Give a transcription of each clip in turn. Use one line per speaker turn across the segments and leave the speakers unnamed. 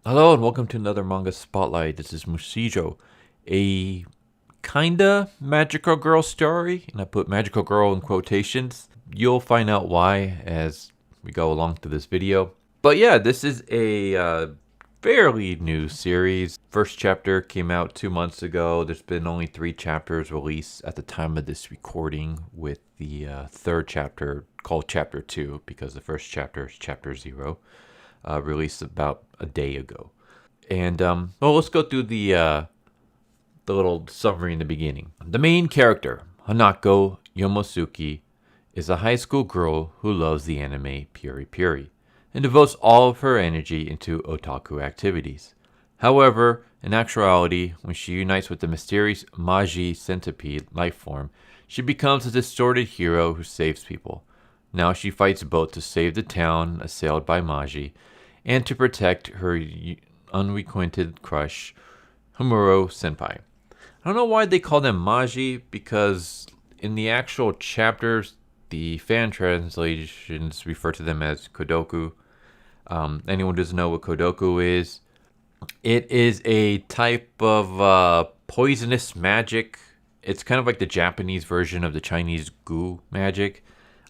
Hello and welcome to another manga spotlight. This is Mushijo, a kinda magical girl story, and I put magical girl in quotations. You'll find out why as we go along through this video. But yeah, this is a fairly new series. First chapter came out 2 months ago. There's been only 3 chapters released at the time of this recording, with the third chapter called Chapter 2 because the first chapter is Chapter 0. Released about a day ago. And well, let's go through the little summary in the beginning. The main character, Hinako Yomotsuki, is a high school girl who loves the anime Puri Puri and devotes all of her energy into otaku activities. However, in actuality, when she unites with the mysterious Maji centipede life form, she becomes a distorted hero who saves people. Now she fights both to save the town assailed by Maji and to protect her unrequited crush, Himoru-senpai. I don't know why they call them Maji, because in the actual chapters, the fan translations refer to them as Kodoku. Anyone who doesn't know what Kodoku is, it is a type of poisonous magic. It's kind of like the Japanese version of the Chinese goo magic.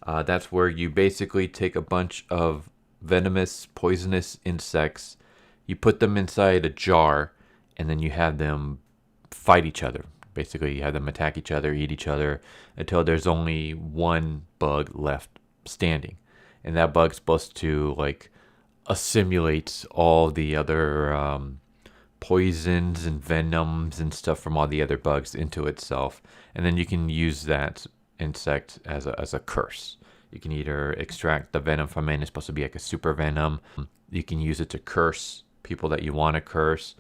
That's where you basically take a bunch of venomous, poisonous insects, you put them inside a jar, and then you have them fight each other. Basically, you have them attack each other, eat each other, until there's only one bug left standing. And that bug's supposed to, like, assimilate all the other poisons and venoms and stuff from all the other bugs into itself. And then you can use that insect as a curse. You can either extract the venom from it. It's supposed to be like a super venom. You can use it to curse people that you want to curse,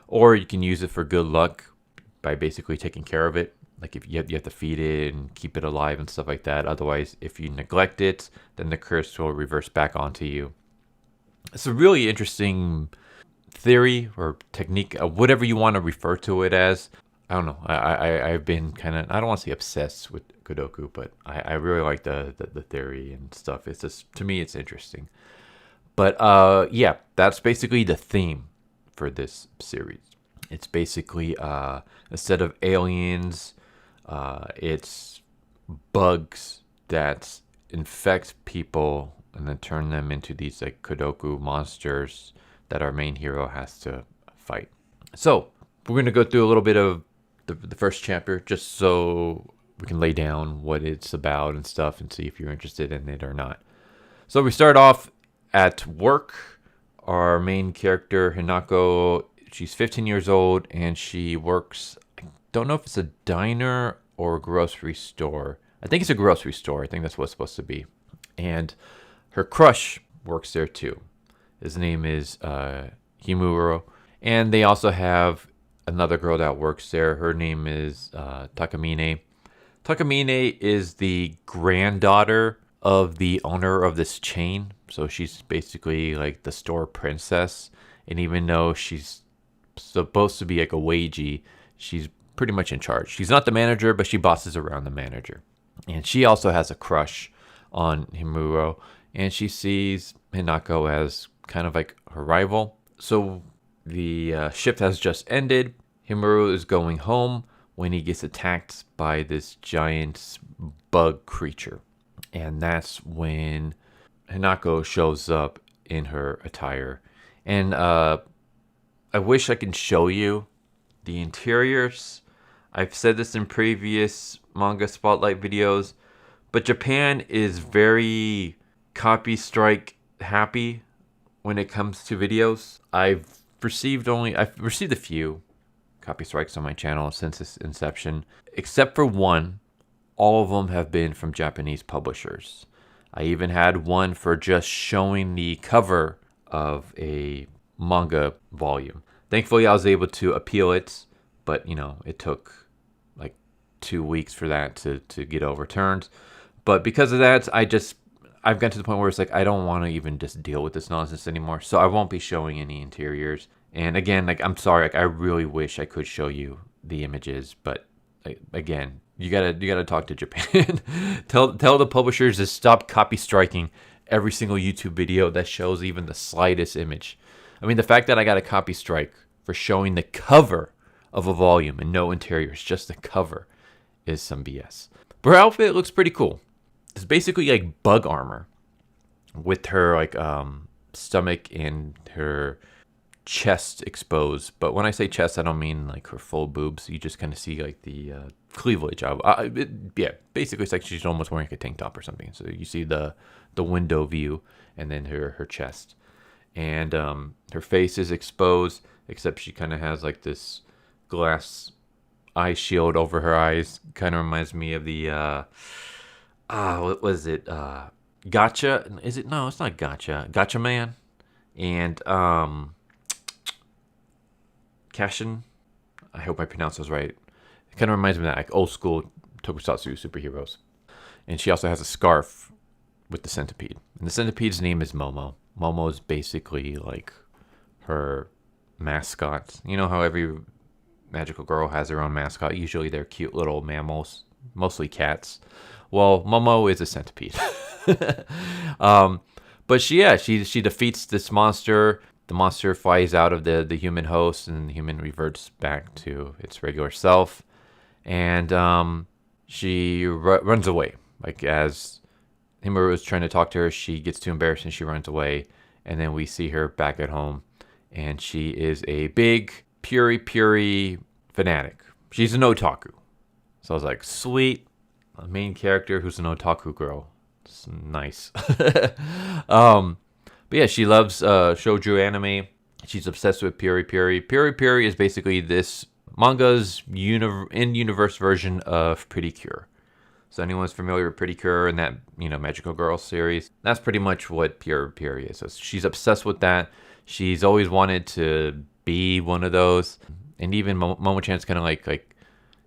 or you can use it for good luck by basically taking care of it. Like if you have to feed it and keep it alive and stuff like that. Otherwise, if you neglect it, then the curse will reverse back onto you. It's a really interesting theory or technique, whatever you want to refer to it as. I don't know. I've been kind of, I don't want to say obsessed with Kodoku, but I really like the theory and stuff. It's just, to me, it's interesting. But yeah, that's basically the theme for this series. It's basically instead of aliens, it's bugs that infect people and then turn them into these like Kodoku monsters that our main hero has to fight. So we're going to go through a little bit of the first chapter, just so we can lay down what it's about and stuff and see if you're interested in it or not. So we start off at work. Our main character, Hinako, she's 15 years old and she works, I don't know if it's a diner or a grocery store. I think it's a grocery store. I think that's what it's supposed to be. And her crush works there too. His name is Himuro. And they also have another girl that works there. Her name is Takamine. Takamine is the granddaughter of the owner of this chain. So she's basically like the store princess. And even though she's supposed to be like a wagey, she's pretty much in charge. She's not the manager, but she bosses around the manager. And she also has a crush on Himuro. And she sees Hinako as kind of like her rival. So the shift has just ended. Himuro is going home when he gets attacked by this giant bug creature. And that's when Hinako shows up in her attire. And I wish I could show you the interiors. I've said this in previous manga spotlight videos, but Japan is very copy strike happy when it comes to videos. I've received a few copy strikes on my channel since its inception, except for one. All of them have been from Japanese publishers. I even had one for just showing the cover of a manga volume. Thankfully, I was able to appeal it, but it took like 2 weeks for that to get overturned. But because of that, I've gotten to the point where it's like I don't want to even just deal with this nonsense anymore. So I won't be showing any interiors. And again, like I'm sorry, like I really wish I could show you the images, but again, you gotta talk to Japan. tell the publishers to stop copy striking every single YouTube video that shows even the slightest image. I mean, the fact that I got a copy strike for showing the cover of a volume and no interiors, just the cover, is some BS. But her outfit looks pretty cool. It's basically like bug armor with her like stomach and her chest exposed. But when I say chest, I don't mean like her full boobs. You just kind of see like the cleavage. Basically it's like she's almost wearing like a tank top or something. So you see the window view and then her chest. And her face is exposed, except she kind of has like this glass eye shield over her eyes. Kind of reminds me of the what was it? Gotcha? Is it? No, it's not Gotcha. Gotcha Man, and Cashin. I hope I pronounced those right. It kind of reminds me of that, like old school tokusatsu superheroes. And she also has a scarf with the centipede. And the centipede's name is Momo. Momo is basically like her mascot. You know how every magical girl has her own mascot? Usually they're cute little mammals, mostly cats. Well, Momo is a centipede. But she defeats this monster. The monster flies out of the human host, and the human reverts back to its regular self. And she runs away. Like as Himoru is trying to talk to her, she gets too embarrassed and she runs away. And then we see her back at home, and she is a big Puri Puri fanatic. She's an otaku. So I was like, sweet, a main character who's an otaku girl. It's nice. But yeah, she loves shoujo anime. She's obsessed with Puri Puri. Puri Puri is basically this manga's in-universe version of Pretty Cure. So anyone's familiar with Pretty Cure and that, Magical Girl series, that's pretty much what Puri Puri is. So she's obsessed with that. She's always wanted to be one of those. And even Momo-chan's kind of like,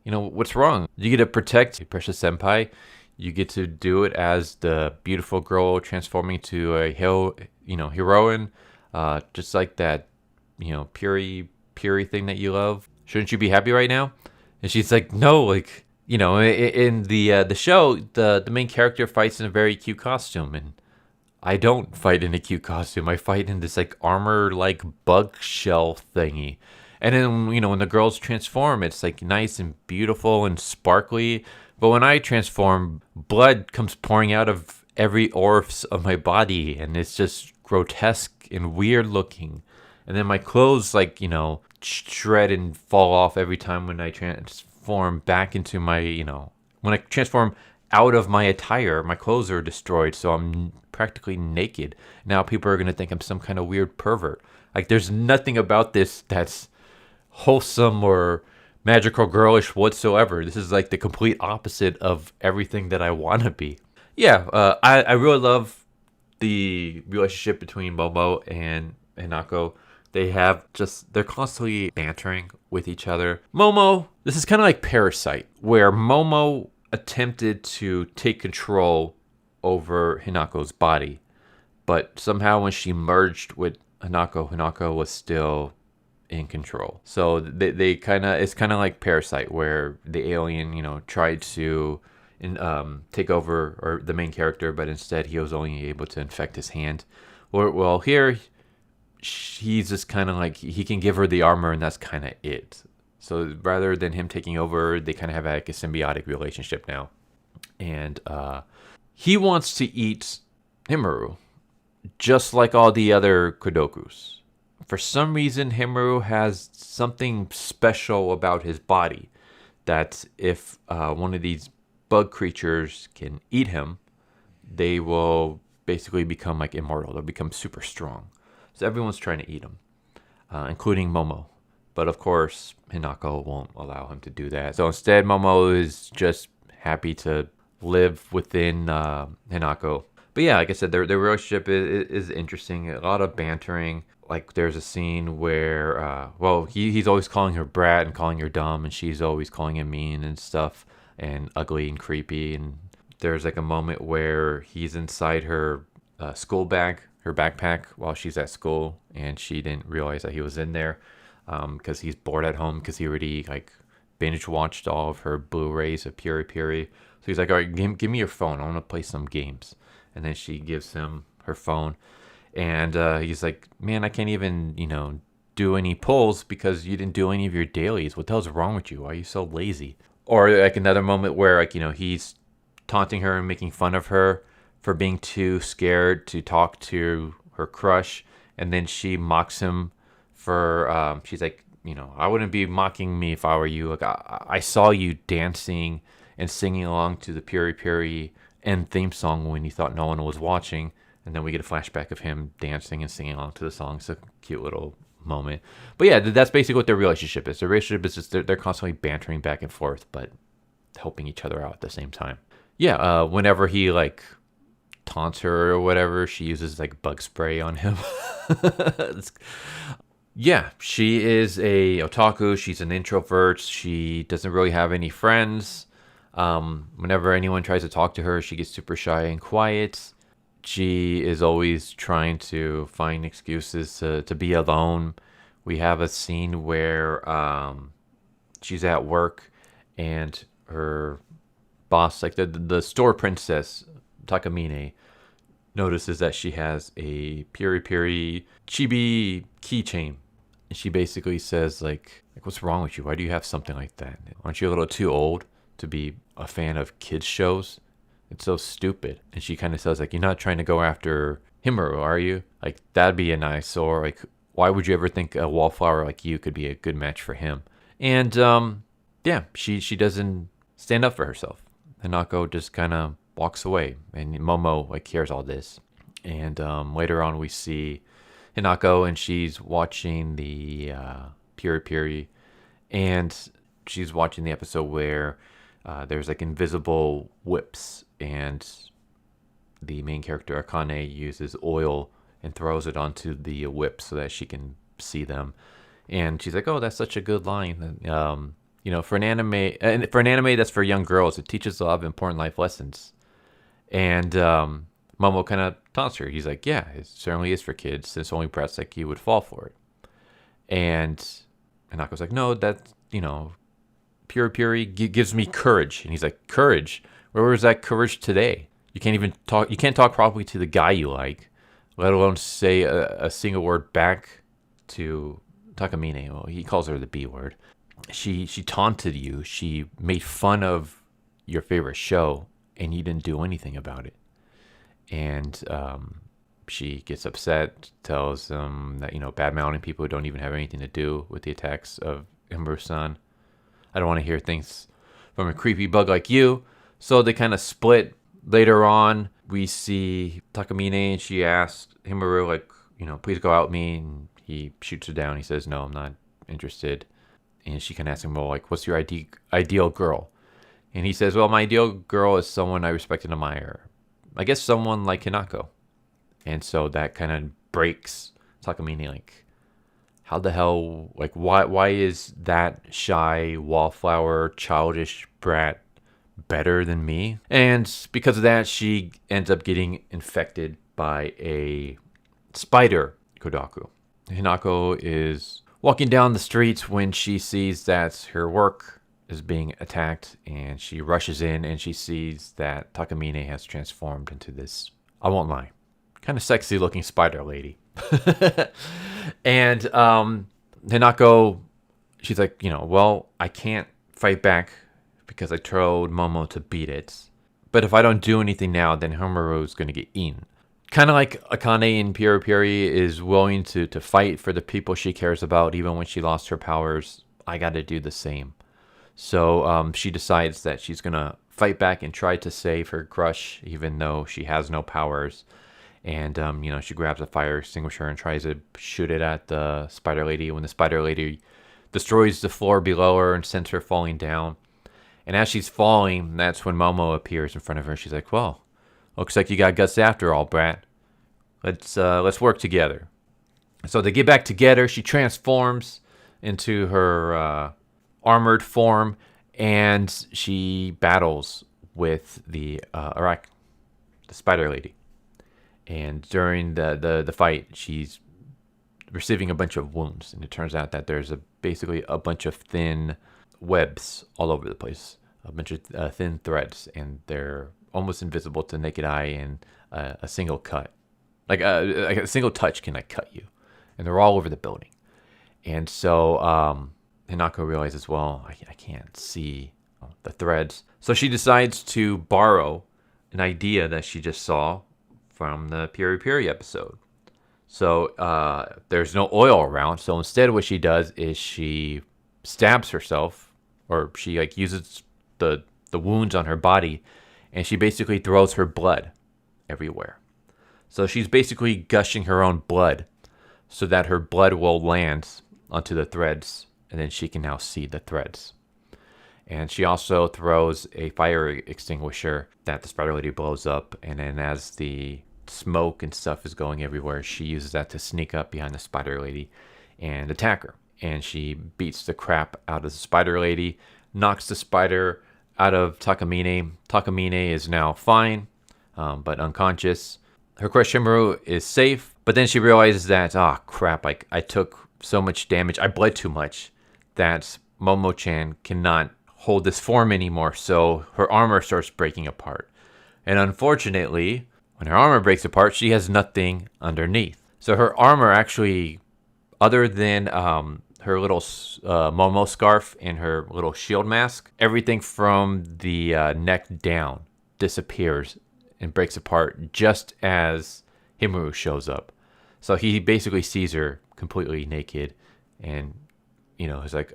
what's wrong? You get to protect precious senpai. You get to do it as the beautiful girl transforming to a heroine, just like that, Puri thing that you love. Shouldn't you be happy right now? And she's like, no, like, in the show, the main character fights in a very cute costume, and I don't fight in a cute costume. I fight in this like armor like bug shell thingy. And then, when the girls transform, it's like nice and beautiful and sparkly. But when I transform, blood comes pouring out of every orifice of my body, and it's just grotesque and weird looking. And then my clothes shred and fall off every time when I transform back into my, when I transform out of my attire, my clothes are destroyed, so I'm practically naked. Now people are going to think I'm some kind of weird pervert. Like, there's nothing about this that's wholesome or magical girlish whatsoever. This is like the complete opposite of everything that I want to be. Yeah, I really love the relationship between Momo and Hinako. They're constantly bantering with each other. Momo, this is kind of like Parasite, where Momo attempted to take control over Hinako's body, but somehow when she merged with Hinako was still in control. So it's kind of like Parasite, where the alien, tried to take over or the main character, but instead he was only able to infect his hand. Well, here he's just kind of like, he can give her the armor and that's kind of it. So rather than him taking over, they kind of have like a symbiotic relationship now. And he wants to eat Himoru, just like all the other Kodokus. For some reason, Himoru has something special about his body that if one of these bug creatures can eat him, they will basically become like immortal. They'll become super strong. So everyone's trying to eat him, including Momo. But of course, Hinako won't allow him to do that. So instead, Momo is just happy to live within Hinako. But yeah, like I said, their relationship is interesting. A lot of bantering. Like there's a scene where, he's always calling her brat and calling her dumb, and she's always calling him mean and stuff, and ugly and creepy. And there's like a moment where he's inside her school bag, her backpack, while she's at school, and she didn't realize that he was in there because he's bored at home because he already like binge watched all of her Blu-rays of Puri Puri. So he's like, all right, give me your phone. I want to play some games. And then she gives him her phone. And he's like, man, I can't even, do any pulls because you didn't do any of your dailies. What the hell's wrong with you? Why are you so lazy? Or like another moment where like, he's taunting her and making fun of her for being too scared to talk to her crush. And then she mocks him for, she's like, I wouldn't be mocking me if I were you. Like, I saw you dancing and singing along to the Puri Puri end theme song when you thought no one was watching. And then we get a flashback of him dancing and singing along to the song. It's a cute little moment. But yeah, that's basically what their relationship is. Their relationship is just they're constantly bantering back and forth, but helping each other out at the same time. Yeah, whenever he like taunts her or whatever, she uses like bug spray on him. Yeah, she is a otaku. She's an introvert. She doesn't really have any friends. Whenever anyone tries to talk to her, she gets super shy and quiet. She is always trying to find excuses to be alone. We have a scene where she's at work and her boss, like the store princess, Takamine, notices that she has a Puri Puri chibi keychain. And she basically says, like, what's wrong with you? Why do you have something like that? Aren't you a little too old to be a fan of kids shows? It's so stupid. And she kind of says, like, you're not trying to go after Himoru, are you? Like, that'd be a nice, or like, why would you ever think a wallflower like you could be a good match for him? And yeah, she doesn't stand up for herself. Hinako just kind of walks away, and Momo like hears all this. And later on, we see Hinako, and she's watching the Puri Puri, and she's watching the episode where there's like invisible whips, and the main character Akane uses oil and throws it onto the whip so that she can see them. And she's like, "Oh, that's such a good line." For an anime that's for young girls, it teaches a lot of important life lessons. And Momo kind of taunts her. He's like, "Yeah, it certainly is for kids. It's only brats like you would fall for it." And Hanako's like, "No, that Puri Puri gives me courage." And he's like, "Courage? Where was that courage today? You can't even talk. You can't talk properly to the guy you like, let alone say a single word back to Takamine." Well, he calls her the B word. She taunted you. She made fun of your favorite show, and you didn't do anything about it. And she gets upset, tells them that bad mouthing people don't even have anything to do with the attacks of Himoru-san. I don't want to hear things from a creepy bug like you. So they kind of split. Later on, we see Takamine, and she asks Himoru, like, please go out with me. And he shoots her down. He says, no, I'm not interested. And she kind of asks him, well, like, what's your ideal girl? And he says, well, my ideal girl is someone I respect and admire. I guess someone like Hinako. And so that kind of breaks Takamine, like, how the hell, like, why is that shy, wallflower, childish brat better than me? And because of that, she ends up getting infected by a spider Kodaku. Hinako is walking down the streets when she sees that her work is being attacked, and she rushes in and she sees that Takamine has transformed into this, I won't lie, kind of sexy looking spider lady. And Hinako, she's like, well, I can't fight back because I told Momo to beat it. But if I don't do anything now, then Himoru's going to get eaten. Kind of like Akane in Puri Puri is willing to fight for the people she cares about, even when she lost her powers. I got to do the same. So she decides that she's going to fight back and try to save her crush, even though she has no powers. And, she grabs a fire extinguisher and tries to shoot it at the spider lady. When the spider lady destroys the floor below her and sends her falling down. And as she's falling, that's when Momo appears in front of her. She's like, well, looks like you got guts after all, brat. Let's work together. So they get back together. She transforms into her armored form, and she battles with the spider lady. And during the fight, she's receiving a bunch of wounds, and it turns out that there's basically a bunch of thin webs all over the place, a bunch of thin threads, and they're almost invisible to naked eye in a single cut. Like a single touch can like cut you, and they're all over the building. And so Hinako realizes, well, I can't see the threads. So she decides to borrow an idea that she just saw from the Puri Puri episode. So there's no oil around. So instead, what she does is she stabs herself, or she like uses the wounds on her body, and she basically throws her blood everywhere. So she's basically gushing her own blood so that her blood will land onto the threads, and then she can now see the threads. And she also throws a fire extinguisher that the spider lady blows up, and then as the smoke and stuff is going everywhere, she uses that to sneak up behind the spider lady and attack her. And she beats the crap out of the spider lady, knocks the spider out of Takamine. Takamine is now fine, but unconscious. Her crush Himoru is safe, but then she realizes that, crap, like I took so much damage, I bled too much, that Momo-chan cannot hold this form anymore, so her armor starts breaking apart. And unfortunately, when her armor breaks apart, she has nothing underneath. So her armor actually, other than her little Momo scarf and her little shield mask, everything from the neck down disappears and breaks apart just as Himoru shows up. So he basically sees her completely naked and, he's like,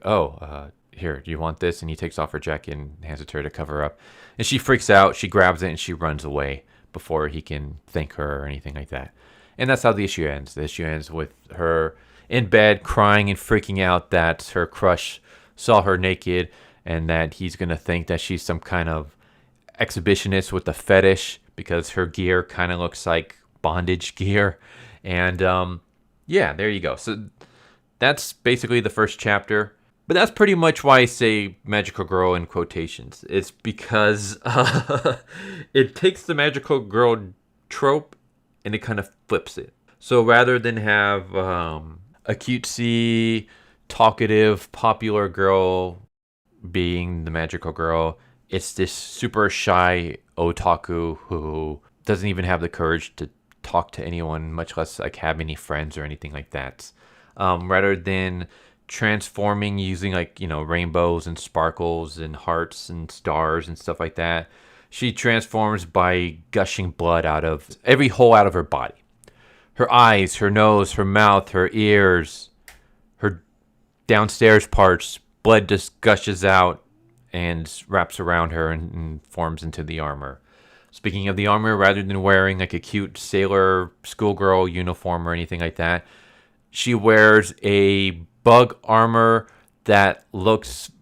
here, do you want this? And he takes off her jacket and hands it to her to cover up. And she freaks out, she grabs it, and she runs away before he can thank her or anything like that. And that's how the issue ends. The issue ends with her in bed crying and freaking out that her crush saw her naked and that he's going to think that she's some kind of exhibitionist with a fetish because her gear kind of looks like bondage gear. And there you go. So that's basically the first chapter. But that's pretty much why I say magical girl in quotations. It's because it takes the magical girl trope and it kind of flips it. So rather than have a cutesy, talkative, popular girl being the magical girl, it's this super shy otaku who doesn't even have the courage to talk to anyone, much less like have any friends or anything like that. Rather than transforming using rainbows and sparkles and hearts and stars and stuff like that, she transforms by gushing blood out of every hole out of her body. Her eyes, her nose, her mouth, her ears, her downstairs parts, blood just gushes out and wraps around her and forms into the armor. Speaking of the armor, rather than wearing like a cute sailor schoolgirl uniform or anything like that, she wears a bug armor that looks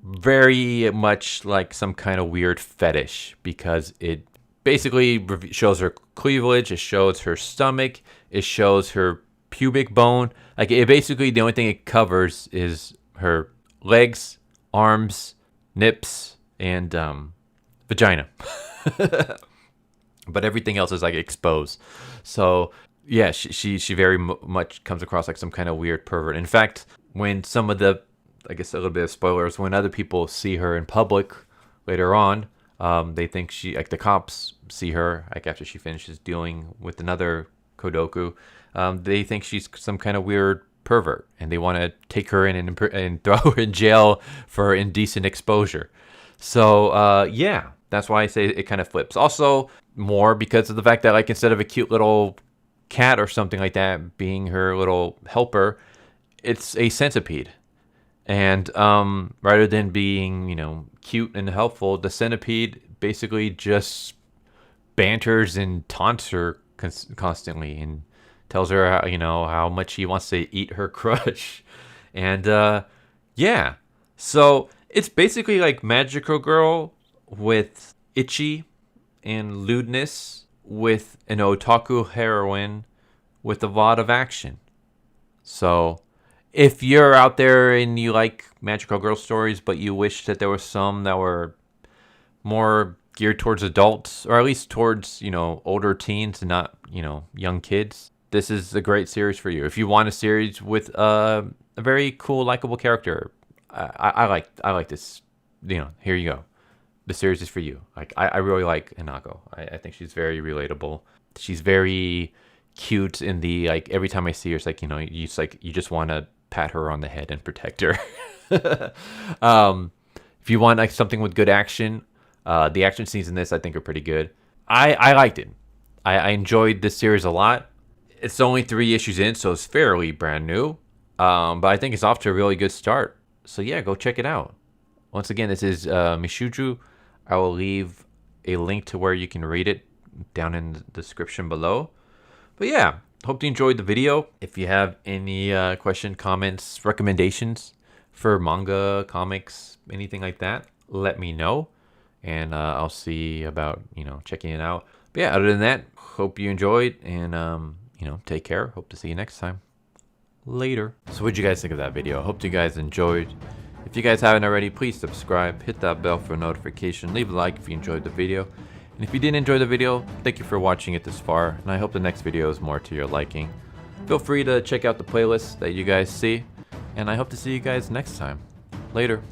very much like some kind of weird fetish because it basically shows her cleavage, it shows her stomach, it shows her pubic bone. Like it basically, the only thing it covers is her legs, arms, nips, and vagina. But everything else is like exposed. So yeah, she very much comes across like some kind of weird pervert. In fact, when some of the, I guess a little bit of spoilers, when other people see her in public later on, they think the cops see her, like after she finishes dealing with another Kodoku, they think she's some kind of weird pervert, and they want to take her in and throw her in jail for indecent exposure. So, that's why I say it kind of flips. Also, more because of the fact that, like, instead of a cute little cat or something like that being her little helper, it's a centipede. And rather than being, cute and helpful, the centipede basically just banters and taunts her constantly and tells her, how much he wants to eat her crush. And, so it's basically like Magical Girl with itchy and lewdness with an otaku heroine with a lot of action. So if you're out there and you like magical girl stories, but you wish that there were some that were more geared towards adults, or at least towards, older teens and not, young kids, this is a great series for you. If you want a series with a very cool, likable character, I like this. Here you go. The series is for you. Like I really like Hinako. I think she's very relatable. She's very cute in the like every time I see her, it's like, you know, you just want to pat her on the head and protect her. If you want like something with good action, the action scenes in this I think are pretty good. I liked it. I enjoyed this series a lot. It's only 3 issues in, so it's fairly brand new. But I think it's off to a really good start. So yeah, go check it out. Once again, this is Mushijo. I will leave a link to where you can read it down in the description below. But yeah, hope you enjoyed the video. If you have any question, comments, recommendations for manga, comics, anything like that, let me know. And I'll see about, you know, checking it out. But yeah, other than that, hope you enjoyed. And, you know, take care. Hope to see you next time. Later. So what'd you guys think of that video? I hope you guys enjoyed. If you guys haven't already, please subscribe, hit that bell for notification, leave a like if you enjoyed the video. And if you didn't enjoy the video, thank you for watching it this far, and I hope the next video is more to your liking. Feel free to check out the playlist that you guys see, and I hope to see you guys next time. Later.